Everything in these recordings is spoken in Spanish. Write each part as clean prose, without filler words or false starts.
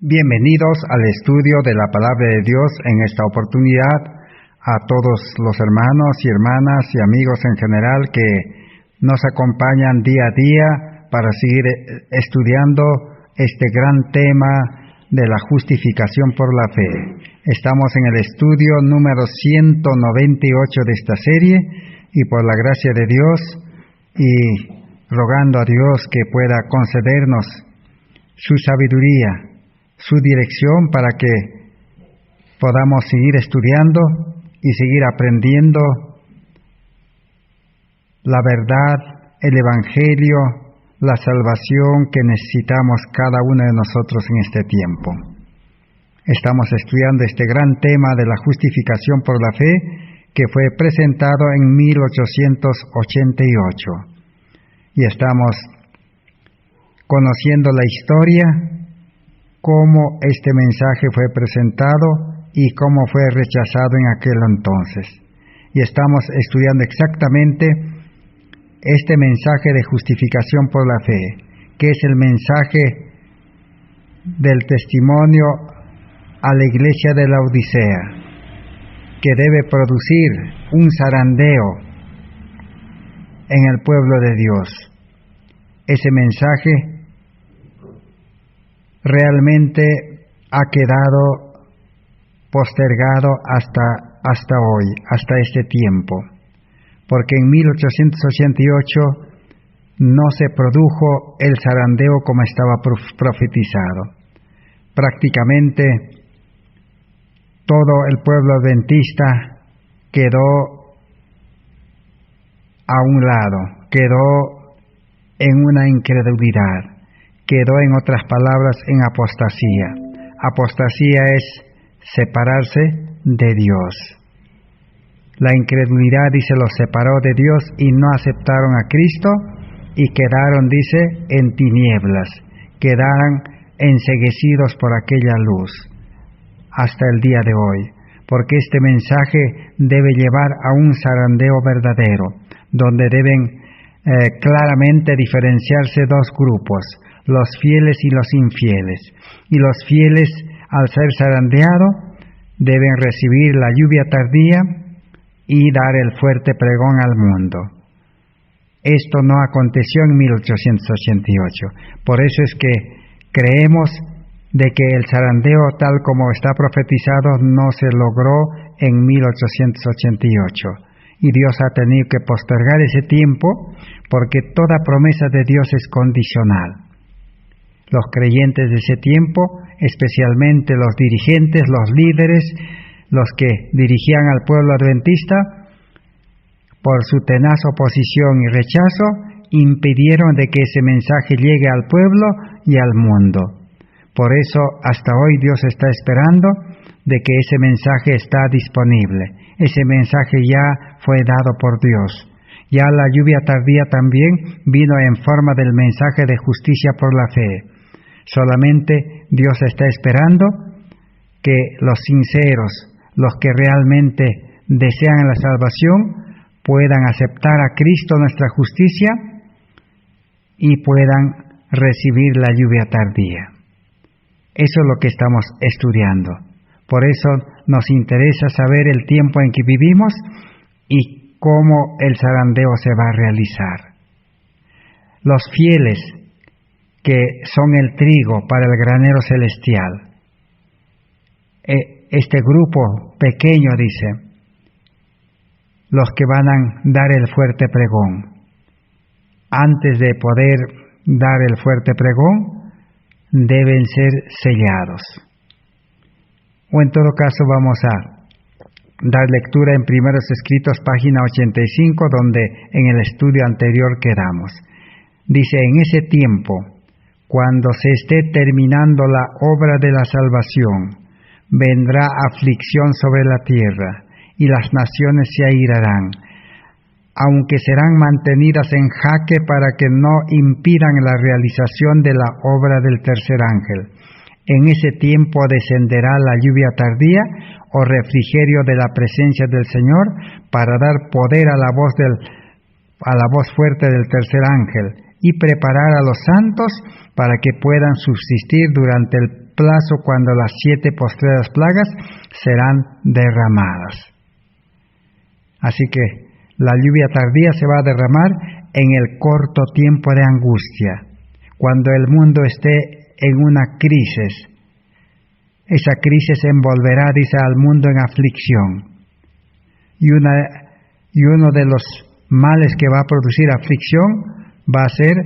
Bienvenidos al estudio de la Palabra de Dios en esta oportunidad. A todos los hermanos y hermanas y amigos en general que nos acompañan día a día para seguir estudiando este gran tema de la justificación por la fe. Estamos en el estudio número 198 de esta serie y por la gracia de Dios y rogando a Dios que pueda concedernos su sabiduría, su dirección para que podamos seguir estudiando y seguir aprendiendo la verdad, el Evangelio, la salvación que necesitamos cada uno de nosotros en este tiempo. Estamos estudiando este gran tema de la justificación por la fe que fue presentado en 1888. Y estamos conociendo la historia, cómo este mensaje fue presentado y cómo fue rechazado en aquel entonces. Y estamos estudiando exactamente este mensaje de justificación por la fe, que es el mensaje del testimonio a la iglesia de la Odisea, que debe producir un zarandeo en el pueblo de Dios. Ese mensaje realmente ha quedado postergado hasta hoy, hasta este tiempo, porque en 1888 no se produjo el zarandeo como estaba profetizado. Prácticamente todo el pueblo adventista quedó a un lado, quedó en una incredulidad, quedó en otras palabras en apostasía. Apostasía es separarse de Dios. La incredulidad, dice, los separó de Dios y no aceptaron a Cristo y quedaron, dice, en tinieblas, quedaron enceguecidos por aquella luz hasta el día de hoy, porque este mensaje debe llevar a un zarandeo verdadero, donde deben claramente diferenciarse dos grupos, los fieles y los infieles. Y los fieles, al ser zarandeados, deben recibir la lluvia tardía y dar el fuerte pregón al mundo. Esto no aconteció en 1888. Por eso es que creemos de que el zarandeo tal como está profetizado no se logró en 1888. Y Dios ha tenido que postergar ese tiempo porque toda promesa de Dios es condicional. Los creyentes de ese tiempo, especialmente los dirigentes, los líderes, los que dirigían al pueblo adventista, por su tenaz oposición y rechazo, impidieron de que ese mensaje llegue al pueblo y al mundo. Por eso, hasta hoy Dios está esperando de que ese mensaje está disponible. Ese mensaje ya fue dado por Dios. Ya la lluvia tardía también vino en forma del mensaje de justicia por la fe. Solamente Dios está esperando que los sinceros, los que realmente desean la salvación, puedan aceptar a Cristo nuestra justicia y puedan recibir la lluvia tardía. Eso es lo que estamos estudiando. Por eso nos interesa saber el tiempo en que vivimos y cómo el zarandeo se va a realizar. Los fieles, que son el trigo para el granero celestial. Este grupo pequeño, dice, los que van a dar el fuerte pregón. Antes de poder dar el fuerte pregón, deben ser sellados. O en todo caso vamos a dar lectura en Primeros Escritos, página 85, donde en el estudio anterior quedamos. Dice, en ese tiempo, cuando se esté terminando la obra de la salvación, vendrá aflicción sobre la tierra, y las naciones se airarán, aunque serán mantenidas en jaque para que no impidan la realización de la obra del tercer ángel. En ese tiempo descenderá la lluvia tardía o refrigerio de la presencia del Señor para dar poder a la voz fuerte del tercer ángel y preparar a los santos para que puedan subsistir durante el plazo cuando las 7 postreras plagas serán derramadas. Así que la lluvia tardía se va a derramar en el corto tiempo de angustia, cuando el mundo esté en una crisis. Esa crisis envolverá, dice, al mundo en aflicción. Y uno de los males que va a producir aflicción va a ser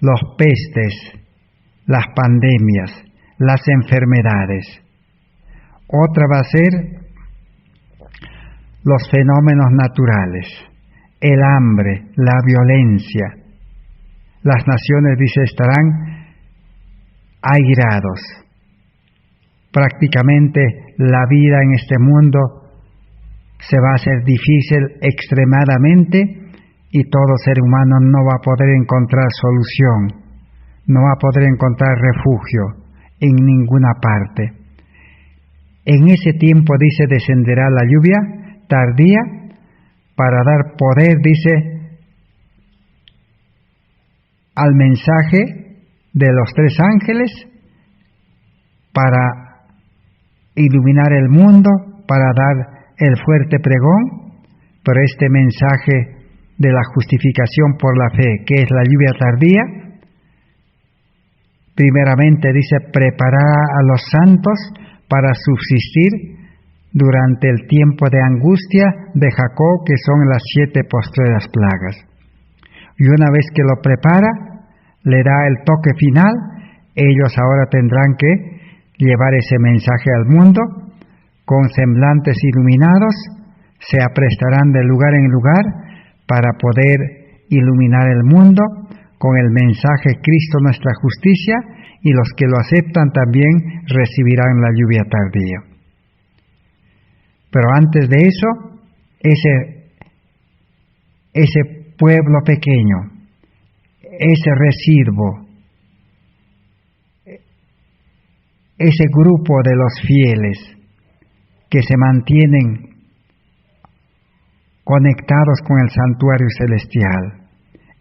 los pestes, las pandemias, las enfermedades. Otra va a ser los fenómenos naturales, el hambre, la violencia. Las naciones, dice, estarán airados. Prácticamente la vida en este mundo se va a hacer difícil extremadamente y todo ser humano no va a poder encontrar solución, no va a poder encontrar refugio en ninguna parte. En ese tiempo, dice, descenderá la lluvia tardía para dar poder, dice, al mensaje de los 3 ángeles para iluminar el mundo, para dar el fuerte pregón, pero este mensaje de la justificación por la fe, que es la lluvia tardía, primeramente dice, preparará a los santos para subsistir durante el tiempo de angustia de Jacob, que son las 7 postreras plagas. Y una vez que lo prepara, le da el toque final. Ellos ahora tendrán que llevar ese mensaje al mundo, con semblantes iluminados, se aprestarán de lugar en lugar para poder iluminar el mundo con el mensaje Cristo nuestra justicia, y los que lo aceptan también recibirán la lluvia tardía. Pero antes de eso, ese pueblo pequeño, ese residuo, ese grupo de los fieles que se mantienen conectados con el santuario celestial,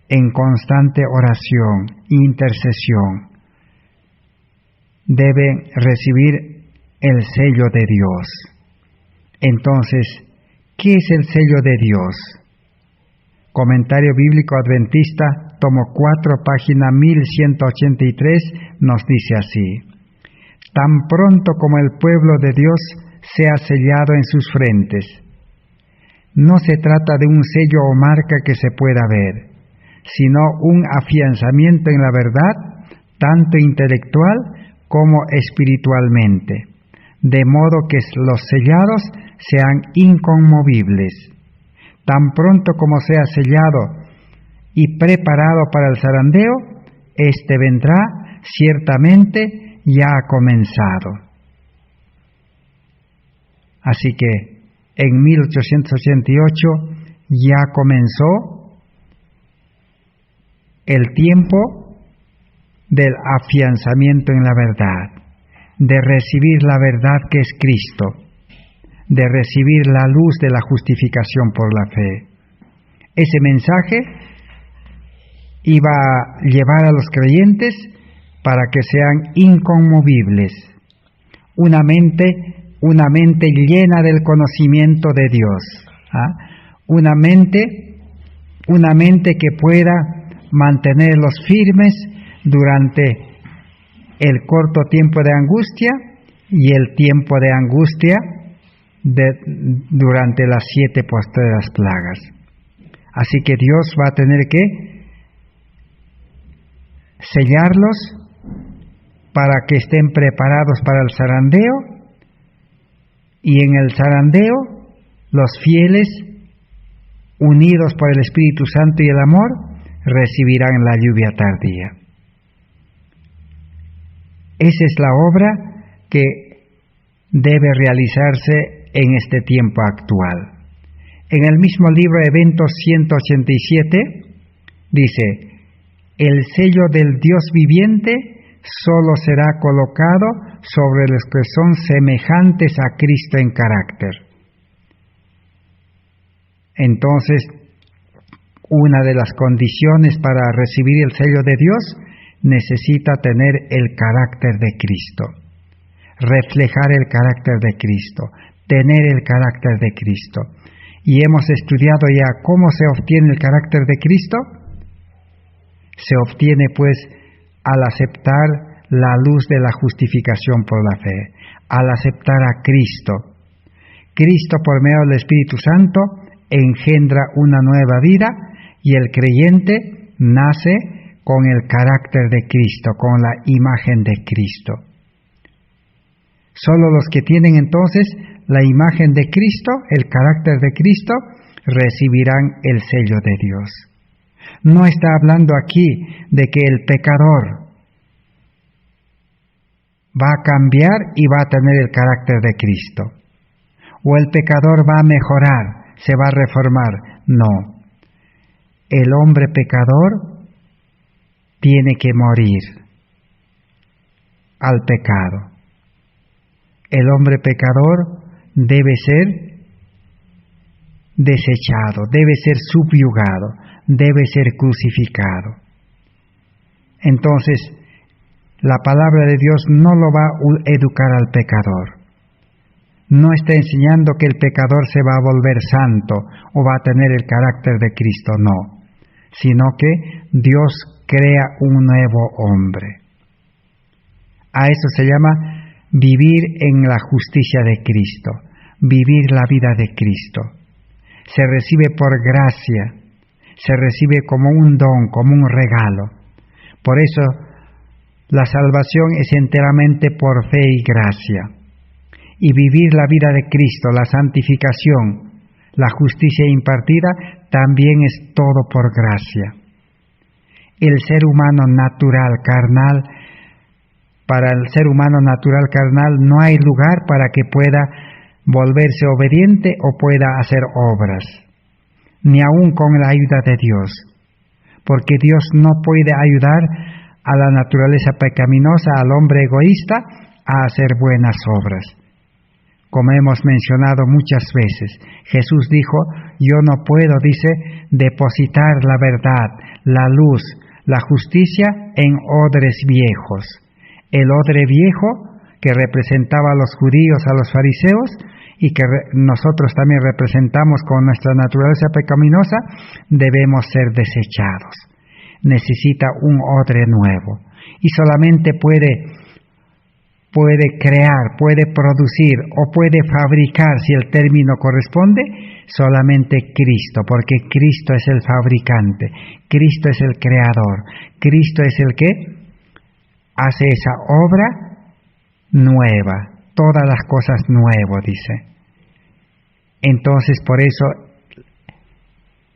en constante oración e intercesión, deben recibir el sello de Dios. Entonces, ¿qué es el sello de Dios? Comentario Bíblico Adventista, tomo 4, página 1183, nos dice así: tan pronto como el pueblo de Dios sea sellado en sus frentes. No se trata de un sello o marca que se pueda ver, sino un afianzamiento en la verdad, tanto intelectual como espiritualmente, de modo que los sellados sean inconmovibles. Tan pronto como sea sellado y preparado para el zarandeo, éste vendrá, ciertamente ya ha comenzado. Así que en 1888 ya comenzó el tiempo del afianzamiento en la verdad, de recibir la verdad que es Cristo, de recibir la luz de la justificación por la fe. Ese mensaje iba a llevar a los creyentes para que sean inconmovibles, una mente llena del conocimiento de Dios, una mente que pueda mantenerlos firmes durante el corto tiempo de angustia y el tiempo de angustia durante las 7 postreras plagas. Así que Dios va a tener que sellarlos para que estén preparados para el zarandeo, y en el zarandeo los fieles, unidos por el Espíritu Santo y el amor, recibirán la lluvia tardía. Esa es la obra que debe realizarse en este tiempo actual. En el mismo libro Eventos 187 dice: el sello del Dios viviente solo será colocado sobre los que son semejantes a Cristo en carácter. Entonces, una de las condiciones para recibir el sello de Dios necesita tener el carácter de Cristo, reflejar el carácter de Cristo, tener el carácter de Cristo. Y hemos estudiado ya cómo se obtiene el carácter de Cristo. Se obtiene pues al aceptar la luz de la justificación por la fe, al aceptar a Cristo. Cristo por medio del Espíritu Santo engendra una nueva vida y el creyente nace con el carácter de Cristo, con la imagen de Cristo. Solo los que tienen entonces la imagen de Cristo, el carácter de Cristo, recibirán el sello de Dios. No está hablando aquí de que el pecador va a cambiar y va a tener el carácter de Cristo, o el pecador va a mejorar, se va a reformar. No. El hombre pecador tiene que morir al pecado. El hombre pecador debe ser desechado, debe ser subyugado, debe ser crucificado. Entonces, la palabra de Dios no lo va a educar al pecador. No está enseñando que el pecador se va a volver santo o va a tener el carácter de Cristo, no. Sino que Dios crea un nuevo hombre. A eso se llama vivir en la justicia de Cristo, vivir la vida de Cristo. Se recibe por gracia, se recibe como un don, como un regalo. Por eso la salvación es enteramente por fe y gracia. Y vivir la vida de Cristo, la santificación, la justicia impartida, también es todo por gracia. El ser humano natural, carnal, para el ser humano natural, carnal, no hay lugar para que pueda volverse obediente o pueda hacer obras, ni aun con la ayuda de Dios, porque Dios no puede ayudar a la naturaleza pecaminosa, al hombre egoísta, a hacer buenas obras. Como hemos mencionado muchas veces, Jesús dijo, yo no puedo, dice, depositar la verdad, la luz, la justicia en odres viejos. El odre viejo que representaba a los judíos, a los fariseos, y que nosotros también representamos con nuestra naturaleza pecaminosa, debemos ser desechados. Necesita un odre nuevo. Y solamente puede crear, puede producir o puede fabricar, si el término corresponde, solamente Cristo, porque Cristo es el fabricante, Cristo es el creador, Cristo es el que hace esa obra nueva, todas las cosas nuevas, dice. Entonces, por eso,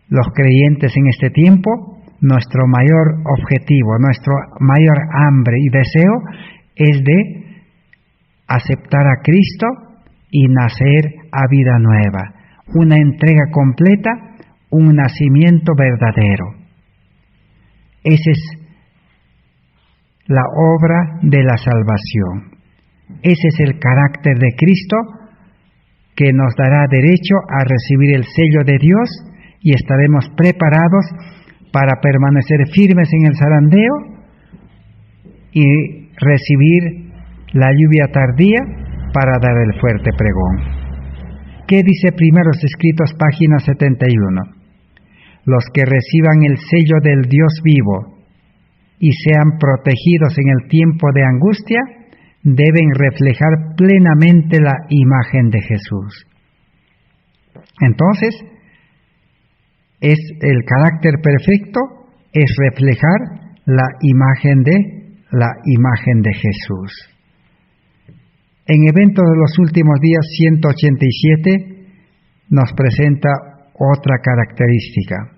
los creyentes en este tiempo, nuestro mayor objetivo, nuestro mayor hambre y deseo es de aceptar a Cristo y nacer a vida nueva, una entrega completa, un nacimiento verdadero. Esa es la obra de la salvación. Ese es el carácter de Cristo que nos dará derecho a recibir el sello de Dios y estaremos preparados para permanecer firmes en el zarandeo y recibir la lluvia tardía para dar el fuerte pregón. ¿Qué dice Primeros Escritos, página 71? Los que reciban el sello del Dios vivo y sean protegidos en el tiempo de angustia, deben reflejar plenamente la imagen de Jesús. Entonces, es el carácter perfecto, es reflejar la imagen de Jesús. En Eventos de los Últimos Días 187 nos presenta otra característica.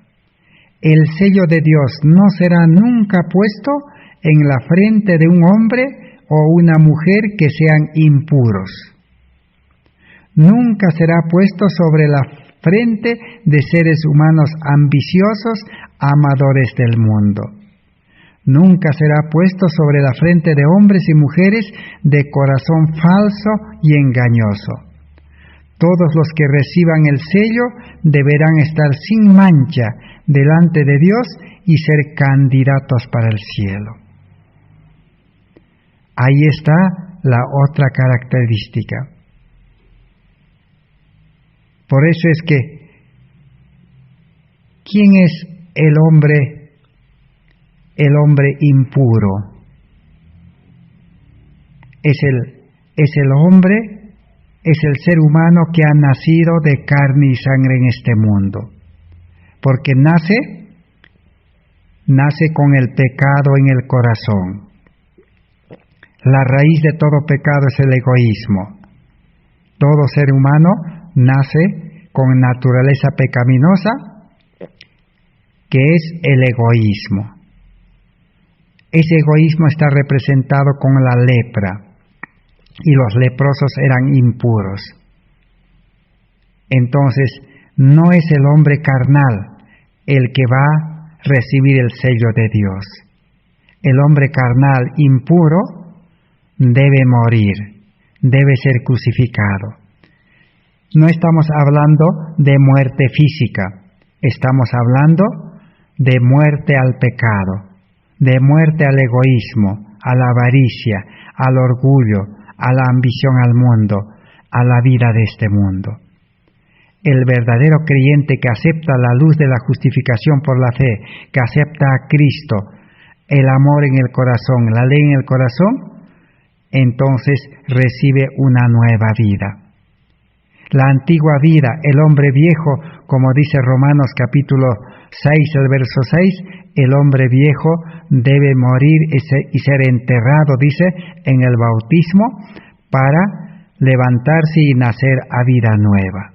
El sello de Dios no será nunca puesto en la frente de un hombre o una mujer que sean impuros. Nunca será puesto sobre la frente de seres humanos ambiciosos, amadores del mundo. Nunca será puesto sobre la frente de hombres y mujeres de corazón falso y engañoso. Todos los que reciban el sello deberán estar sin mancha delante de Dios y ser candidatos para el cielo. Ahí está la otra característica. Por eso es que, ¿quién es el hombre impuro? Es el hombre, es el ser humano que ha nacido de carne y sangre en este mundo. Porque nace con el pecado en el corazón. La raíz de todo pecado es el egoísmo. Todo ser humano nace con naturaleza pecaminosa, que es el egoísmo. Ese egoísmo está representado con la lepra, y los leprosos eran impuros. Entonces, no es el hombre carnal el que va a recibir el sello de Dios. El hombre carnal impuro debe morir, debe ser crucificado. No estamos hablando de muerte física, estamos hablando de muerte al pecado, de muerte al egoísmo, a la avaricia, al orgullo, a la ambición al mundo, a la vida de este mundo. El verdadero creyente que acepta la luz de la justificación por la fe, que acepta a Cristo, el amor en el corazón, la ley en el corazón, entonces recibe una nueva vida. La antigua vida, el hombre viejo, como dice Romanos capítulo 6, el verso 6, el hombre viejo debe morir y ser enterrado, dice, en el bautismo, para levantarse y nacer a vida nueva.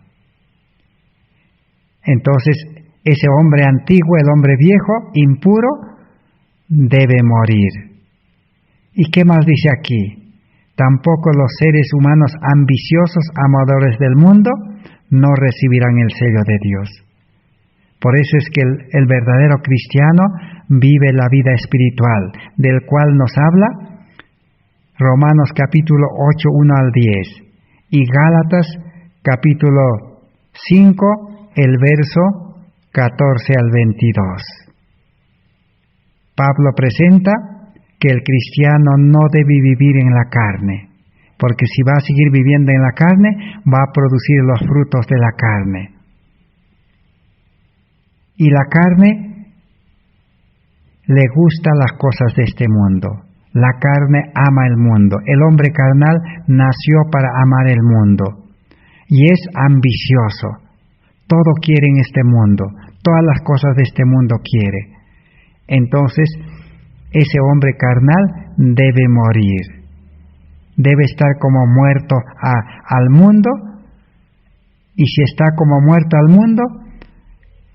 Entonces, ese hombre antiguo, el hombre viejo, impuro, debe morir. ¿Y qué más dice aquí? Tampoco los seres humanos ambiciosos, amadores del mundo, no recibirán el sello de Dios. Por eso es que el verdadero cristiano vive la vida espiritual, del cual nos habla Romanos capítulo 8, 1 al 10, y Gálatas capítulo 5, el verso 14 al 22. Pablo presenta que el cristiano no debe vivir en la carne, porque si va a seguir viviendo en la carne, va a producir los frutos de la carne. Y la carne le gustan las cosas de este mundo. La carne ama el mundo. El hombre carnal nació para amar el mundo. Y es ambicioso. Todo quiere en este mundo. Todas las cosas de este mundo quiere. Entonces, ese hombre carnal debe morir. Debe estar como muerto al mundo. Y si está como muerto al mundo,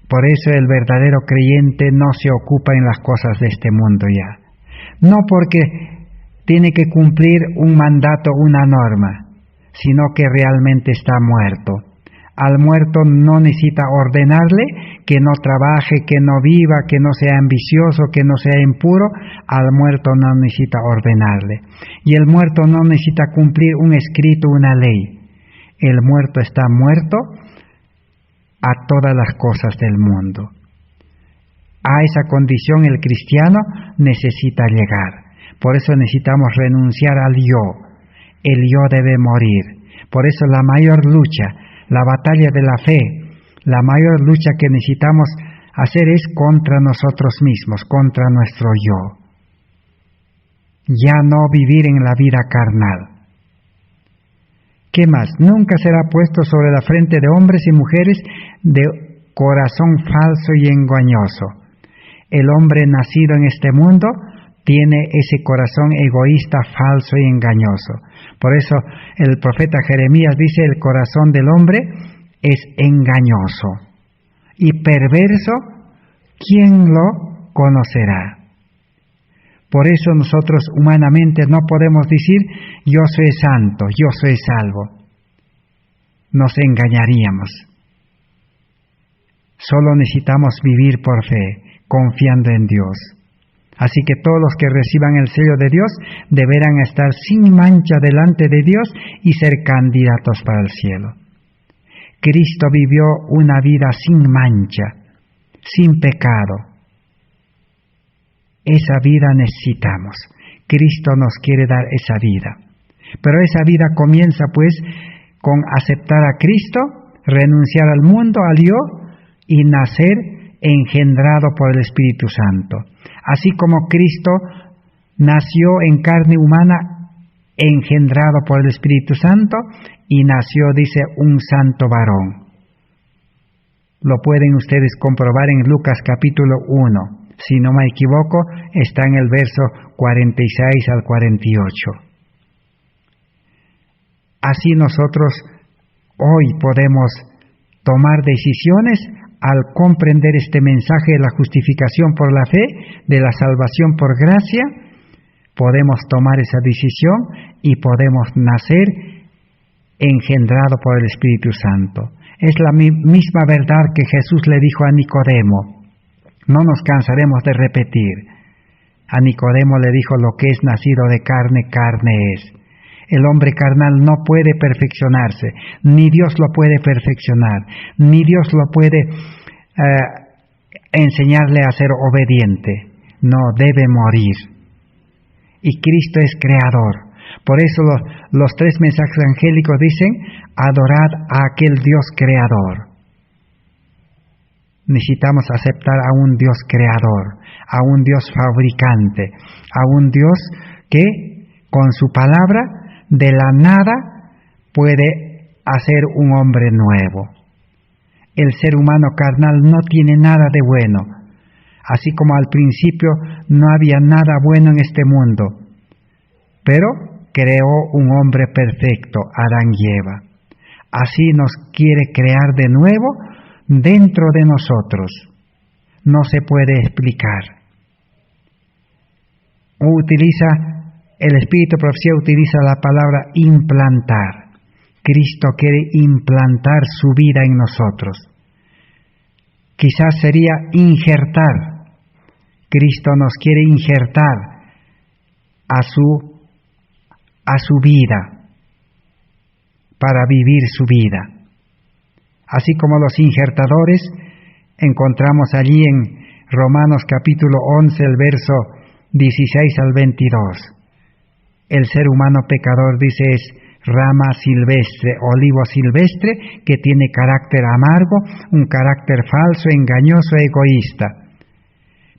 por eso el verdadero creyente no se ocupa en las cosas de este mundo ya. No porque tiene que cumplir un mandato, una norma, sino que realmente está muerto. Al muerto no necesita ordenarle que no trabaje, que no viva, que no sea ambicioso, que no sea impuro. Al muerto no necesita ordenarle. Y el muerto no necesita cumplir un escrito, una ley. El muerto está muerto a todas las cosas del mundo. A esa condición el cristiano necesita llegar. Por eso necesitamos renunciar al yo. El yo debe morir. Por eso la mayor lucha, la batalla de la fe, la mayor lucha que necesitamos hacer es contra nosotros mismos, contra nuestro yo. Ya no vivir en la vida carnal. ¿Qué más? Nunca será puesto sobre la frente de hombres y mujeres de corazón falso y engañoso. El hombre nacido en este mundo tiene ese corazón egoísta, falso y engañoso. Por eso el profeta Jeremías dice: el corazón del hombre es engañoso y perverso, ¿quién lo conocerá? Por eso nosotros humanamente no podemos decir: yo soy santo, yo soy salvo. Nos engañaríamos. Solo necesitamos vivir por fe, confiando en Dios. Así que todos los que reciban el sello de Dios deberán estar sin mancha delante de Dios y ser candidatos para el cielo. Cristo vivió una vida sin mancha, sin pecado. Esa vida necesitamos. Cristo nos quiere dar esa vida. Pero esa vida comienza pues con aceptar a Cristo, renunciar al mundo, al yo, y nacer engendrado por el Espíritu Santo. Así como Cristo nació en carne humana, engendrado por el Espíritu Santo, y nació, dice, un santo varón. Lo pueden ustedes comprobar en Lucas capítulo 1. Si no me equivoco, está en el verso 46 al 48. Así nosotros hoy podemos tomar decisiones al comprender este mensaje de la justificación por la fe, de la salvación por gracia. Podemos tomar esa decisión y podemos nacer engendrado por el Espíritu Santo. Es la misma verdad que Jesús le dijo a Nicodemo. No nos cansaremos de repetir. A Nicodemo le dijo: lo que es nacido de carne, carne es. El hombre carnal no puede perfeccionarse, ni Dios lo puede perfeccionar, ni Dios lo puede enseñarle a ser obediente. No, debe morir. Y Cristo es creador. Por eso los tres mensajes angélicos dicen: adorad a aquel Dios creador. Necesitamos aceptar a un Dios creador, a un Dios fabricante, a un Dios que con su palabra de la nada puede hacer un hombre nuevo. El ser humano carnal no tiene nada de bueno, así como al principio no había nada bueno en este mundo, pero creó un hombre perfecto, Adán y Eva. Así nos quiere crear de nuevo dentro de nosotros. No se puede explicar. El Espíritu de Profecía utiliza la palabra implantar. Cristo quiere implantar su vida en nosotros. Quizás sería injertar. Cristo nos quiere injertar a su vida, para vivir su vida. Así como los injertadores encontramos allí en Romanos capítulo 11, el verso 16 al 22. El ser humano pecador, dice, es rama silvestre, olivo silvestre, que tiene carácter amargo, un carácter falso, engañoso, egoísta.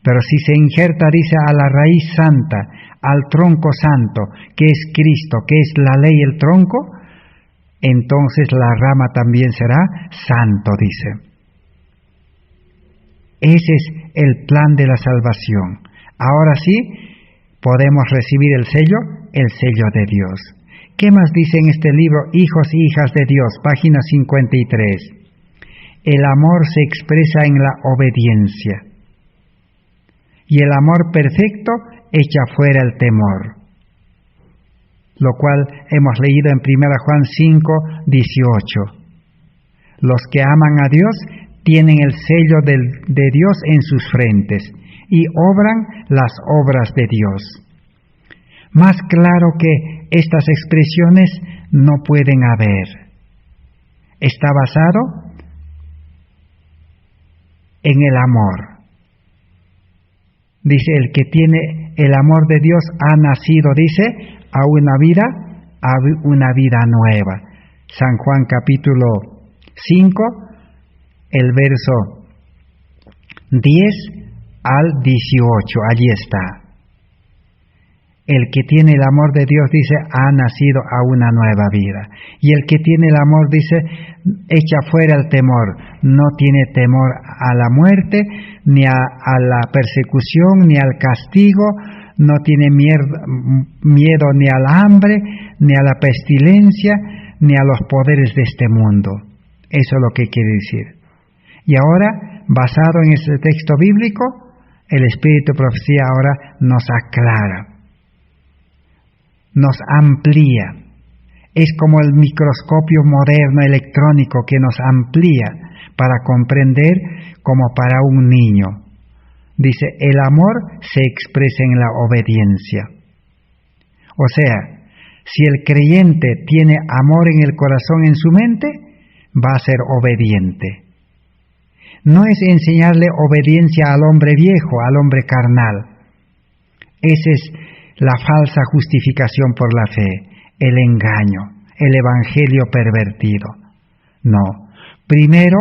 Pero si se injerta, dice, a la raíz santa, al tronco santo, que es Cristo, que es la ley, el tronco, entonces la rama también será santo, dice. Ese es el plan de la salvación. Ahora sí, podemos recibir el sello de Dios. ¿Qué más dice en este libro, Hijos y Hijas de Dios, página 53? El amor se expresa en la obediencia, y el amor perfecto echa fuera el temor, lo cual hemos leído en 1 Juan 5, 18. Los que aman a Dios tienen el sello de Dios en sus frentes y obran las obras de Dios. Más claro que estas expresiones no pueden haber. Está basado en el amor. Dice, el que tiene el amor de Dios ha nacido, dice, a una vida nueva. San Juan capítulo 5, el verso 10 al 18, allí está. El que tiene el amor de Dios, dice, ha nacido a una nueva vida. Y el que tiene el amor, dice, echa fuera el temor. No tiene temor a la muerte, ni a la persecución, ni al castigo. No tiene miedo ni al hambre, ni a la pestilencia, ni a los poderes de este mundo. Eso es lo que quiere decir. Y ahora, basado en este texto bíblico, el Espíritu de Profecía ahora nos aclara, nos amplía. Es como el microscopio moderno electrónico que nos amplía para comprender como para un niño. Dice, el amor se expresa en la obediencia. O sea, si el creyente tiene amor en el corazón, en su mente, va a ser obediente. No es enseñarle obediencia al hombre viejo, al hombre carnal. Ese es la falsa justificación por la fe, el engaño, el evangelio pervertido. No. Primero,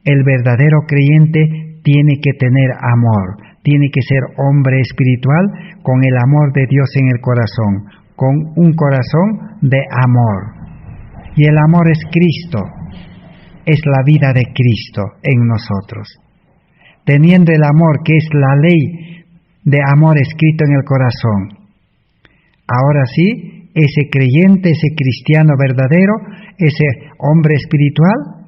el verdadero creyente tiene que tener amor, tiene que ser hombre espiritual con el amor de Dios en el corazón, con un corazón de amor. Y el amor es Cristo, es la vida de Cristo en nosotros. Teniendo el amor, que es la ley de amor escrito en el corazón. Ahora sí, ese creyente, ese cristiano verdadero, ese hombre espiritual,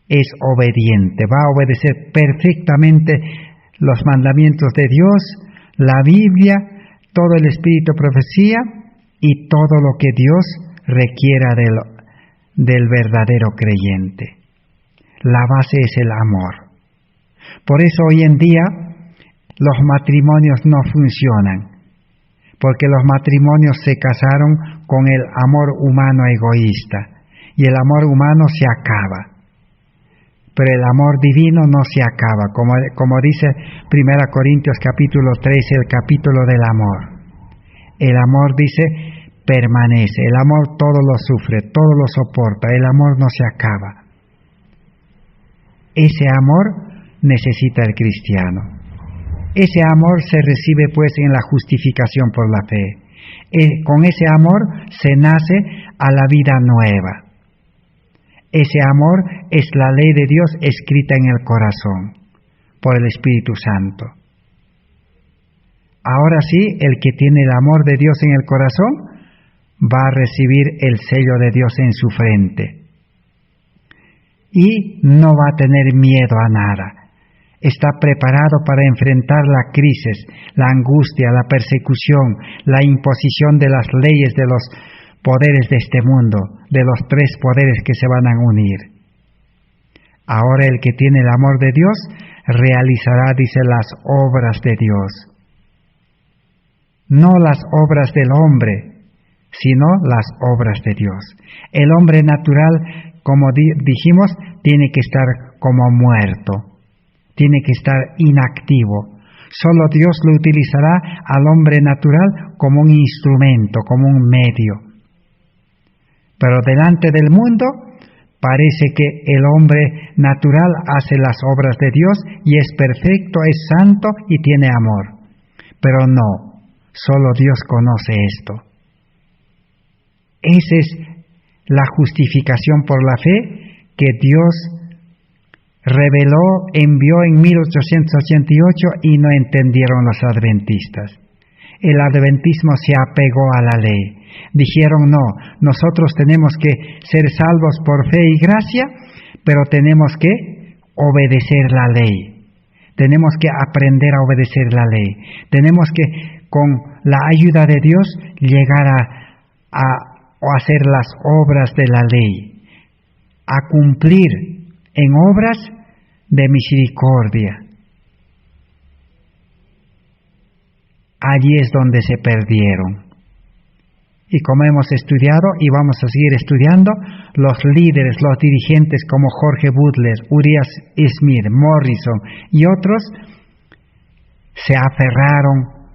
es obediente, va a obedecer perfectamente los mandamientos de Dios, la Biblia, todo el Espíritu profecía y todo lo que Dios requiera del verdadero creyente. La base es el amor. Por eso hoy en día los matrimonios no funcionan, porque los matrimonios se casaron con el amor humano egoísta y el amor humano se acaba. Pero el amor divino no se acaba, como dice 1 Corintios capítulo 13, el capítulo del amor. El amor dice, permanece, el amor todo lo sufre, todo lo soporta, el amor no se acaba. Ese amor necesita el cristiano. Ese amor se recibe pues en la justificación por la fe. Con ese amor se nace a la vida nueva. Ese amor es la ley de Dios escrita en el corazón por el Espíritu Santo. Ahora sí, el que tiene el amor de Dios en el corazón va a recibir el sello de Dios en su frente. Y no va a tener miedo a nada. Está preparado para enfrentar la crisis, la angustia, la persecución, la imposición de las leyes de los poderes de este mundo, de los tres poderes que se van a unir. Ahora el que tiene el amor de Dios realizará, dice, las obras de Dios. No las obras del hombre, sino las obras de Dios. El hombre natural, como dijimos, tiene que estar como muerto, tiene que estar inactivo. Solo Dios lo utilizará al hombre natural como un instrumento, como un medio. Pero delante del mundo parece que el hombre natural hace las obras de Dios y es perfecto, es santo y tiene amor. Pero no, solo Dios conoce esto. Esa es la justificación por la fe que Dios reveló, envió en 1888 y no entendieron los adventistas. El adventismo se apegó a la ley. Dijeron, no, nosotros tenemos que ser salvos por fe y gracia, pero tenemos que obedecer la ley. Tenemos que aprender a obedecer la ley. Tenemos que, con la ayuda de Dios, llegar a hacer las obras de la ley, a cumplir en obras de misericordia. Allí es donde se perdieron. Y como hemos estudiado y vamos a seguir estudiando, los líderes, los dirigentes como Jorge Butler, Urias Smith, Morrison y otros se aferraron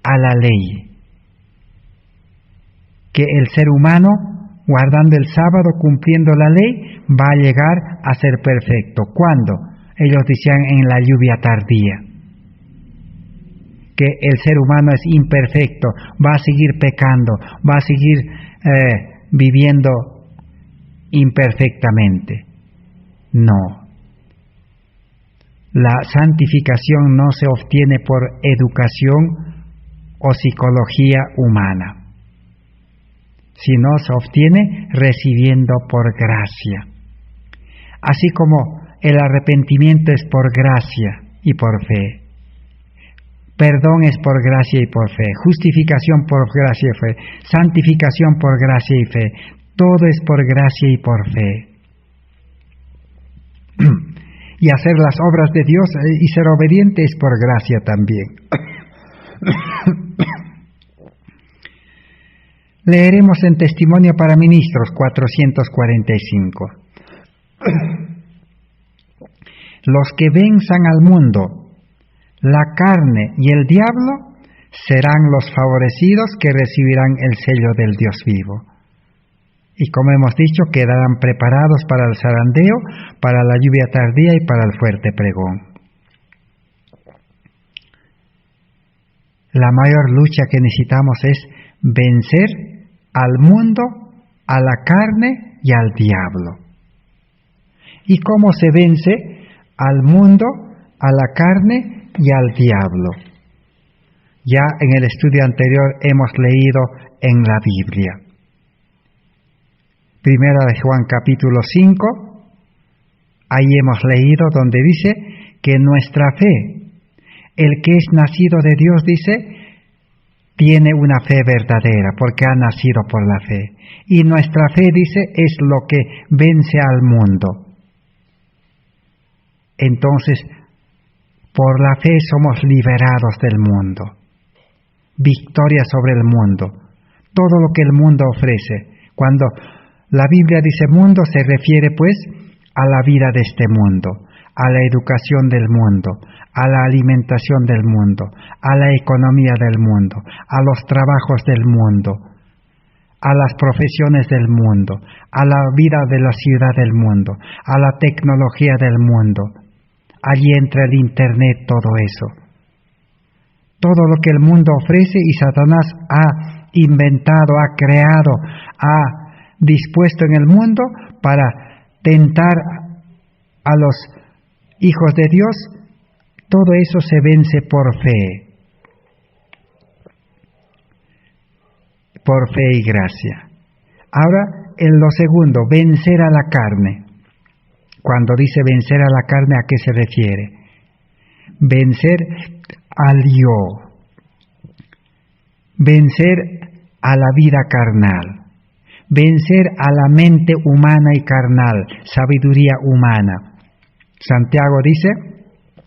a la ley. Que el ser humano, guardando el sábado, cumpliendo la ley, va a llegar a ser perfecto. ¿Cuándo? Ellos decían en la lluvia tardía. Que el ser humano es imperfecto, va a seguir pecando, va a seguir viviendo imperfectamente. No. La santificación no se obtiene por educación o psicología humana, sino se obtiene recibiendo por gracia. Así como el arrepentimiento es por gracia y por fe. Perdón es por gracia y por fe, justificación por gracia y fe, santificación por gracia y fe, todo es por gracia y por fe. Y hacer las obras de Dios y ser obediente es por gracia también. Leeremos en Testimonio para Ministros 445. Los que venzan al mundo, la carne y el diablo serán los favorecidos que recibirán el sello del Dios vivo. Y como hemos dicho, quedarán preparados para el zarandeo, para la lluvia tardía y para el fuerte pregón. La mayor lucha que necesitamos es vencer al mundo, a la carne y al diablo. ¿Y cómo se vence al mundo, a la carne y al diablo? Ya en el estudio anterior hemos leído en la Biblia. Primera de Juan capítulo 5, ahí hemos leído donde dice que nuestra fe, el que es nacido de Dios, dice, tiene una fe verdadera porque ha nacido por la fe. Y nuestra fe, dice, es lo que vence al mundo. Entonces, por la fe somos liberados del mundo. Victoria sobre el mundo. Todo lo que el mundo ofrece. Cuando la Biblia dice mundo, se refiere pues a la vida de este mundo, a la educación del mundo, a la alimentación del mundo, a la economía del mundo, a los trabajos del mundo, a las profesiones del mundo, a la vida de la ciudad del mundo, a la tecnología del mundo. Allí entra el Internet, todo eso. Todo lo que el mundo ofrece y Satanás ha inventado, ha creado, ha dispuesto en el mundo para tentar a los hijos de Dios, todo eso se vence por fe. Por fe y gracia. Ahora, en lo segundo, vencer a la carne. Cuando dice vencer a la carne, ¿a qué se refiere? Vencer al yo. Vencer a la vida carnal. Vencer a la mente humana y carnal, sabiduría humana. Santiago dice,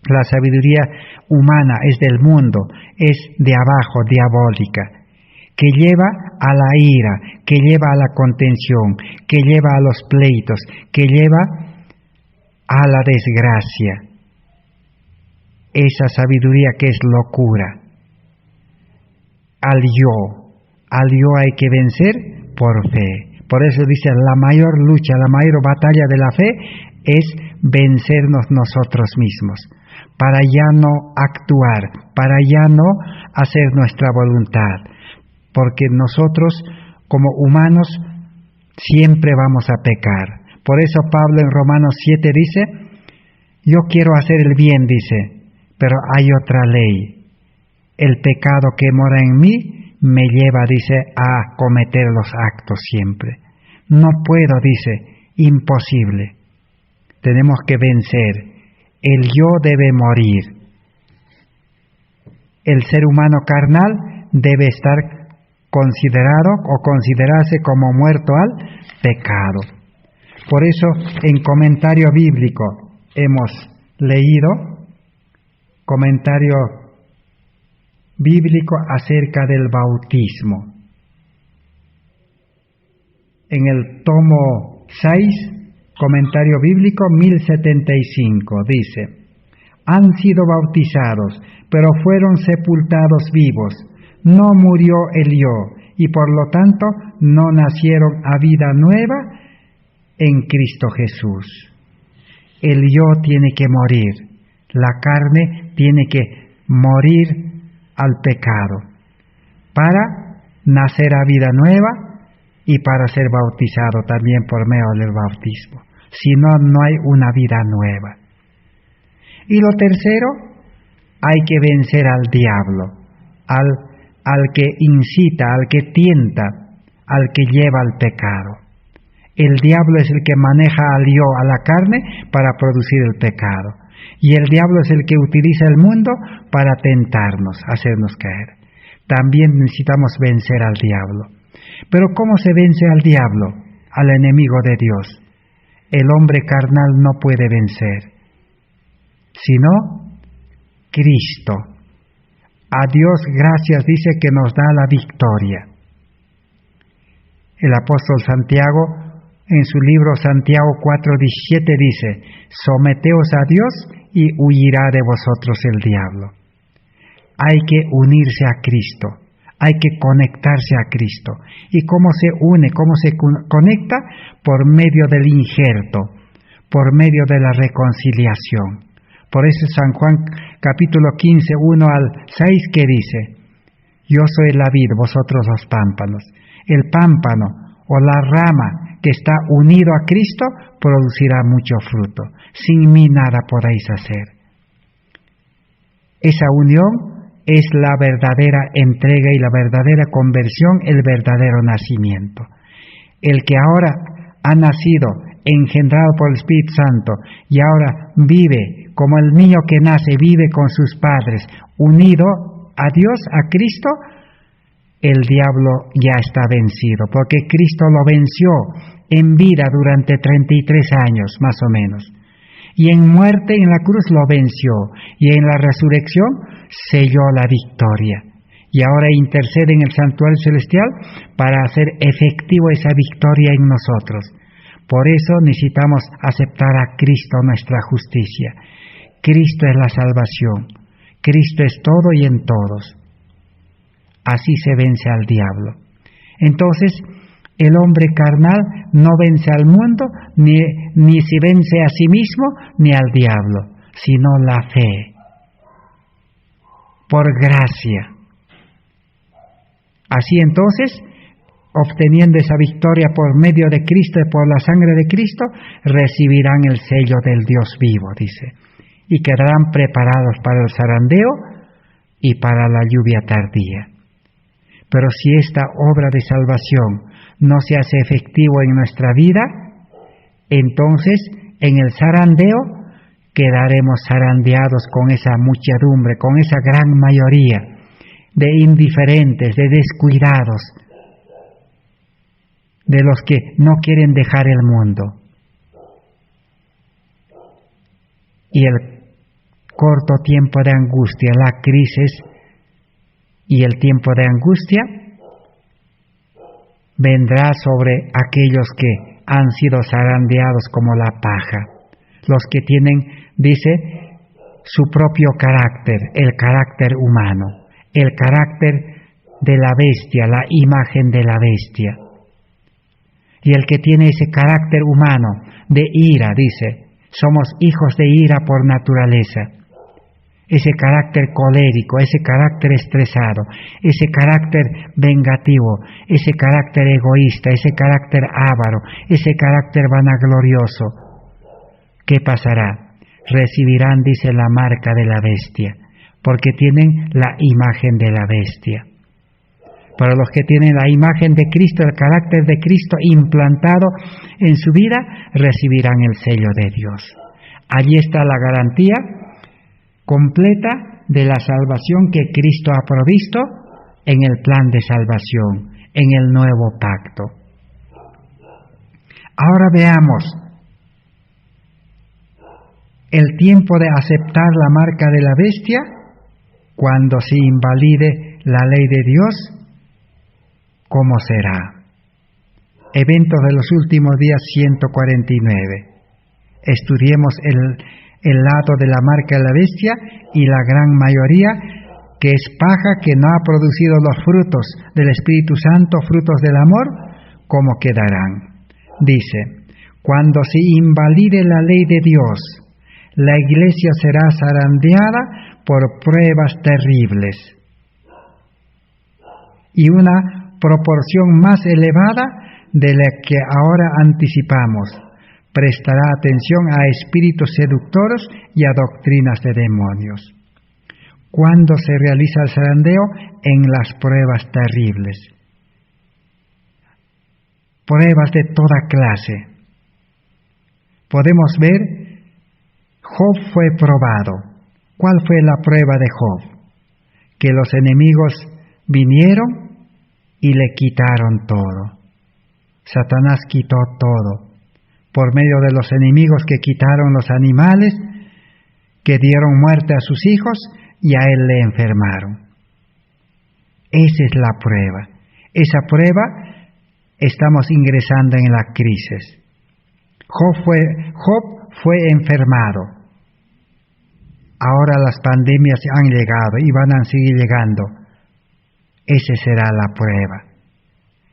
la sabiduría humana es del mundo, es de abajo, diabólica, que lleva a la ira, que lleva a la contención, que lleva a los pleitos, que lleva a la desgracia. Esa sabiduría que es locura. Al yo hay que vencer por fe. Por eso dice, la mayor lucha, la mayor batalla de la fe es vencernos nosotros mismos, para ya no actuar, para ya no hacer nuestra voluntad, porque nosotros como humanos siempre vamos a pecar. Por eso Pablo en Romanos 7 dice, yo quiero hacer el bien, dice, pero hay otra ley. El pecado que mora en mí me lleva, dice, a cometer los actos siempre. No puedo, dice, imposible. Tenemos que vencer. El yo debe morir. El ser humano carnal debe estar considerado o considerarse como muerto al pecado. Por eso, en comentario bíblico hemos leído comentario bíblico acerca del bautismo. En el tomo 6, comentario bíblico 1075, dice, han sido bautizados, pero fueron sepultados vivos. No murió el yo, y por lo tanto no nacieron a vida nueva en Cristo Jesús. El yo tiene que morir, la carne tiene que morir al pecado, para nacer a vida nueva y para ser bautizado también por medio del bautismo. Si no, no hay una vida nueva. Y lo tercero, hay que vencer al diablo, al que incita, al que tienta, al que lleva al pecado. El diablo es el que maneja al yo, a la carne, para producir el pecado. Y el diablo es el que utiliza el mundo para tentarnos, hacernos caer. También necesitamos vencer al diablo. Pero ¿cómo se vence al diablo, al enemigo de Dios? El hombre carnal no puede vencer, sino Cristo. A Dios gracias dice que nos da la victoria. El apóstol Santiago, en su libro Santiago 4:17 dice, someteos a Dios y huirá de vosotros el diablo. hay que unirse a Cristo, hay que conectarse a Cristo. ¿Y cómo se une, cómo se conecta? Por medio del injerto, por medio de la reconciliación. Por eso San Juan capítulo 15, 1 al 6, que dice: yo soy la vid, vosotros los pámpanos. El pámpano o la rama que está unido a Cristo producirá mucho fruto. Sin mí nada podéis hacer. Esa unión es la verdadera entrega y la verdadera conversión, el verdadero nacimiento. El que ahora ha nacido, engendrado por el Espíritu Santo, y ahora vive como el niño que nace, vive con sus padres, unido a Dios, a Cristo, el diablo ya está vencido, porque Cristo lo venció en vida durante 33 años, más o menos. Y en muerte, en la cruz, lo venció, y en la resurrección selló la victoria. Y ahora intercede en el santuario celestial para hacer efectivo esa victoria en nosotros. Por eso necesitamos aceptar a Cristo, nuestra justicia. Cristo es la salvación. Cristo es todo y en todos. Así se vence al diablo. Entonces, el hombre carnal no vence al mundo, ni se vence a sí mismo, ni al diablo, sino la fe. Por gracia. Así entonces, obteniendo esa victoria por medio de Cristo y por la sangre de Cristo, recibirán el sello del Dios vivo, dice, y quedarán preparados para el zarandeo y para la lluvia tardía. Pero si esta obra de salvación no se hace efectivo en nuestra vida, entonces en el zarandeo quedaremos zarandeados con esa muchedumbre, con esa gran mayoría de indiferentes, de descuidados, de los que no quieren dejar el mundo. Y el corto tiempo de angustia, la crisis y el tiempo de angustia vendrá sobre aquellos que han sido zarandeados como la paja, los que tienen, dice, su propio carácter, el carácter humano, el carácter de la bestia, la imagen de la bestia. Y el que tiene ese carácter humano de ira, dice, somos hijos de ira por naturaleza. Ese carácter colérico, ese carácter estresado, ese carácter vengativo, ese carácter egoísta, ese carácter avaro, ese carácter vanaglorioso. ¿Qué pasará? Recibirán, dice, la marca de la bestia, porque tienen la imagen de la bestia. Para los que tienen la imagen de Cristo, el carácter de Cristo implantado en su vida, recibirán el sello de Dios. Allí está la garantía completa de la salvación que Cristo ha provisto en el plan de salvación, en el nuevo pacto. Ahora veamos el tiempo de aceptar la marca de la bestia, cuando se invalide la ley de Dios, ¿cómo será? Eventos de los últimos días 149. Estudiemos el lado de la marca de la bestia y la gran mayoría que es paja, que no ha producido los frutos del Espíritu Santo, frutos del amor, ¿cómo quedarán? Dice, cuando se invalide la ley de Dios, la iglesia será zarandeada por pruebas terribles. Y una proporción más elevada de la que ahora anticipamos prestará atención a espíritus seductores y a doctrinas de demonios. ¿Cuándo se realiza el zarandeo? En las pruebas terribles. Pruebas de toda clase. Podemos ver, Job fue probado. ¿Cuál fue la prueba de Job? Que los enemigos vinieron y le quitaron todo. Satanás quitó todo. Por medio de los enemigos que quitaron los animales, que dieron muerte a sus hijos y a él le enfermaron. Esa es la prueba. Esa prueba estamos ingresando en la crisis. Job fue enfermado. Ahora las pandemias han llegado y van a seguir llegando. Esa será la prueba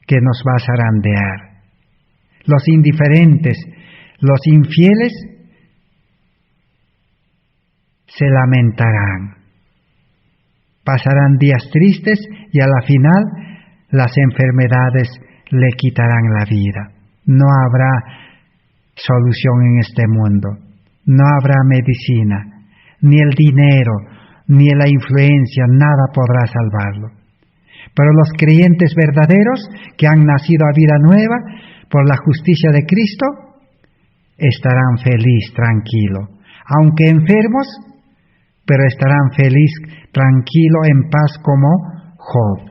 que nos va a zarandear. Los indiferentes, los infieles, se lamentarán. Pasarán días tristes y a la final las enfermedades le quitarán la vida. No habrá solución en este mundo. No habrá medicina, ni el dinero, ni la influencia, nada podrá salvarlo. Pero los creyentes verdaderos que han nacido a vida nueva por la justicia de Cristo estarán feliz, tranquilo, aunque enfermos, pero estarán feliz, tranquilo, en paz como Job,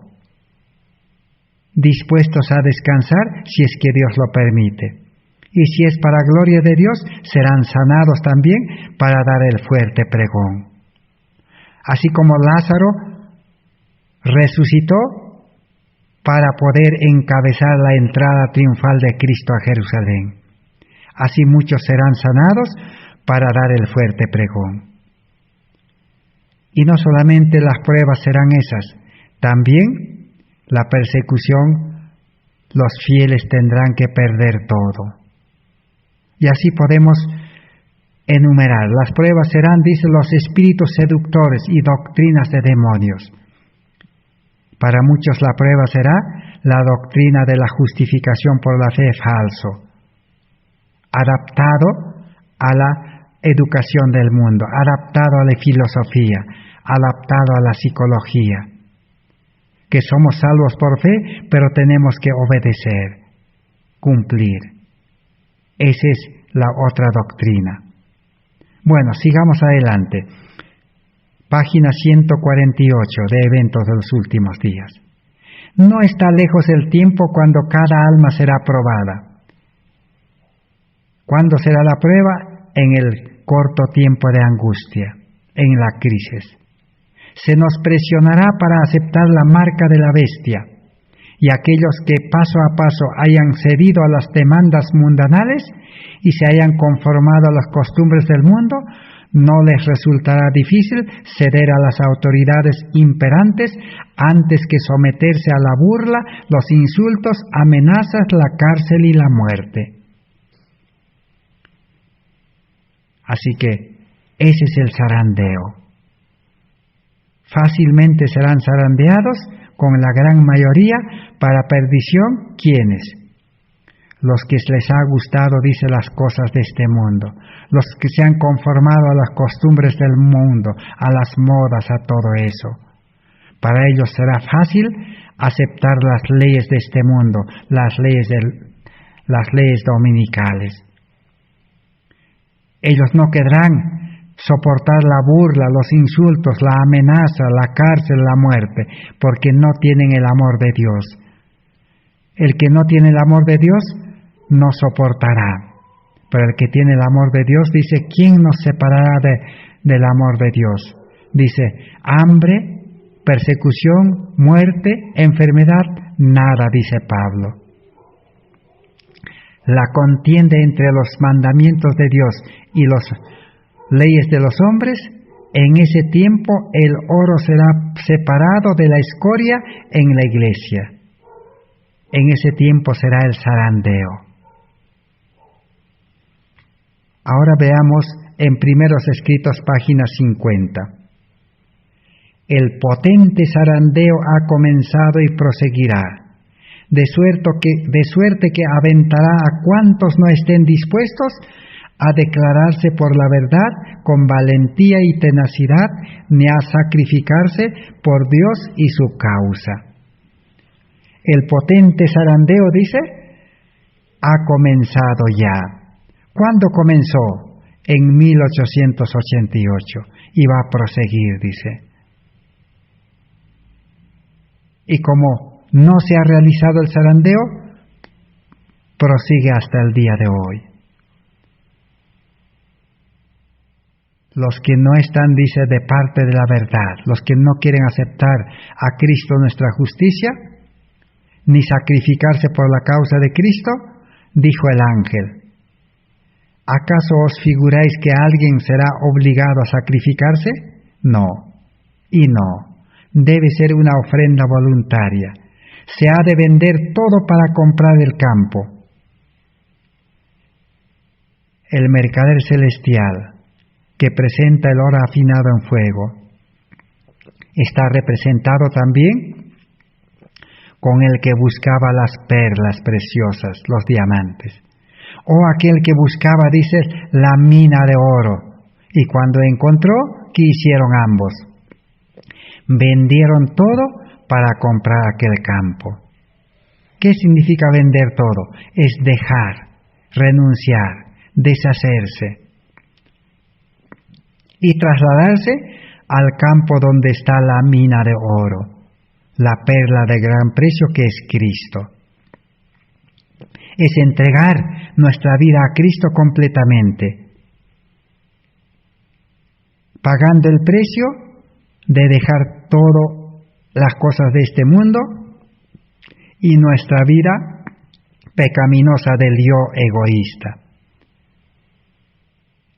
dispuestos a descansar si es que Dios lo permite. Y si es para gloria de Dios, serán sanados también para dar el fuerte pregón. Así como Lázaro resucitó para poder encabezar la entrada triunfal de Cristo a Jerusalén. Así muchos serán sanados para dar el fuerte pregón. Y no solamente las pruebas serán esas, también la persecución, los fieles tendrán que perder todo. Y así podemos enumerar. Las pruebas serán, dice, los espíritus seductores y doctrinas de demonios. Para muchos la prueba será la doctrina de la justificación por la fe falso, adaptado a la educación del mundo, adaptado a la filosofía, adaptado a la psicología, que somos salvos por fe, pero tenemos que obedecer, cumplir. Esa es la otra doctrina. Bueno, sigamos adelante. Página 148 de Eventos de los Últimos Días. No está lejos el tiempo cuando cada alma será probada. ¿Cuándo será la prueba? En el corto tiempo de angustia, en la crisis. Se nos presionará para aceptar la marca de la bestia, y aquellos que paso a paso hayan cedido a las demandas mundanales y se hayan conformado a las costumbres del mundo, no les resultará difícil ceder a las autoridades imperantes antes que someterse a la burla, los insultos, amenazas, la cárcel y la muerte. Así que ese es el zarandeo. Fácilmente serán zarandeados, con la gran mayoría, para perdición. ¿Quiénes? Los que les ha gustado, dice, las cosas de este mundo, los que se han conformado a las costumbres del mundo, a las modas, a todo eso. Para ellos será fácil aceptar las leyes de este mundo, las leyes dominicales. Ellos no querrán soportar la burla, los insultos, la amenaza, la cárcel, la muerte, porque no tienen el amor de Dios. El que no tiene el amor de Dios no soportará. Pero el que tiene el amor de Dios dice, ¿quién nos separará del amor de Dios? Dice, hambre, persecución, muerte, enfermedad, nada, dice Pablo. La contienda entre los mandamientos de Dios y las leyes de los hombres, en ese tiempo el oro será separado de la escoria en la iglesia. En ese tiempo será el zarandeo. Ahora veamos en Primeros Escritos, página 50. El potente zarandeo ha comenzado y proseguirá, de suerte que aventará a cuantos no estén dispuestos a declararse por la verdad con valentía y tenacidad, ni a sacrificarse por Dios y su causa. El potente zarandeo, dice, ha comenzado ya. ¿Cuándo comenzó? En 1888. Y va a proseguir, dice. Y como no se ha realizado el zarandeo, prosigue hasta el día de hoy. Los que no están, dice, de parte de la verdad, los que no quieren aceptar a Cristo nuestra justicia, ni sacrificarse por la causa de Cristo, dijo el ángel, ¿Acaso os figuráis que alguien será obligado a sacrificarse? No, y no. Debe ser una ofrenda voluntaria. Se ha de vender todo para comprar el campo. El mercader celestial, que presenta el oro afinado en fuego, está representado también con el que buscaba las perlas preciosas, los diamantes. O aquel que buscaba, dice, la mina de oro. Y cuando encontró, ¿qué hicieron ambos? Vendieron todo para comprar aquel campo. ¿Qué significa vender todo? Es dejar, renunciar, deshacerse y trasladarse al campo donde está la mina de oro, la perla de gran precio que es Cristo. Es entregar nuestra vida a Cristo completamente, pagando el precio de dejar todas las cosas de este mundo y nuestra vida pecaminosa del yo egoísta.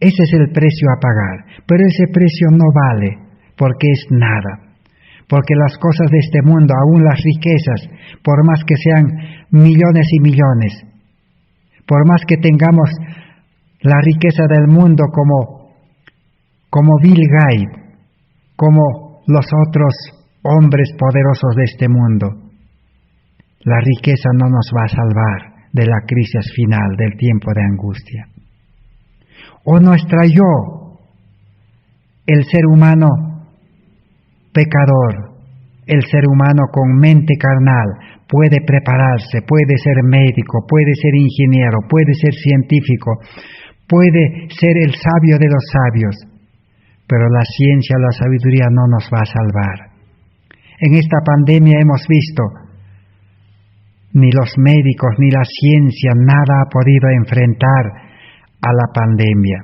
Ese es el precio a pagar, pero ese precio no vale porque es nada. Porque las cosas de este mundo, aún las riquezas, por más que sean millones y millones, por más que tengamos la riqueza del mundo como Bill Gates, como los otros hombres poderosos de este mundo, la riqueza no nos va a salvar de la crisis final, del tiempo de angustia. O nuestra yo, el ser humano pecador, el ser humano con mente carnal, puede prepararse, puede ser médico, puede ser ingeniero, puede ser científico, puede ser el sabio de los sabios, pero la ciencia, la sabiduría no nos va a salvar. En esta pandemia hemos visto, ni los médicos ni la ciencia, nada ha podido enfrentar a la pandemia.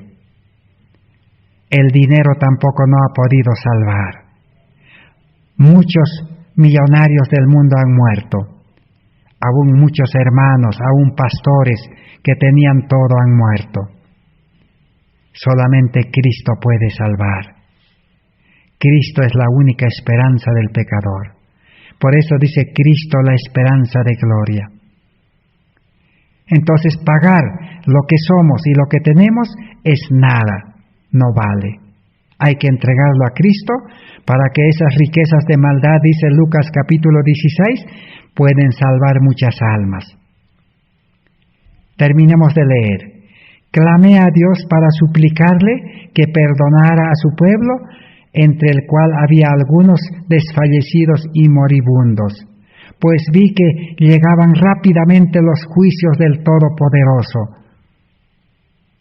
El dinero tampoco no ha podido salvar. Muchos millonarios del mundo han muerto. Aún muchos hermanos, aún pastores que tenían todo han muerto. Solamente Cristo puede salvar. Cristo es la única esperanza del pecador. Por eso dice Cristo la esperanza de gloria. Entonces pagar lo que somos y lo que tenemos es nada, no vale. Hay que entregarlo a Cristo para que esas riquezas de maldad, dice Lucas capítulo 16, pueden salvar muchas almas. Terminemos de leer. Clamé a Dios para suplicarle que perdonara a su pueblo, entre el cual había algunos desfallecidos y moribundos, pues vi que llegaban rápidamente los juicios del Todopoderoso.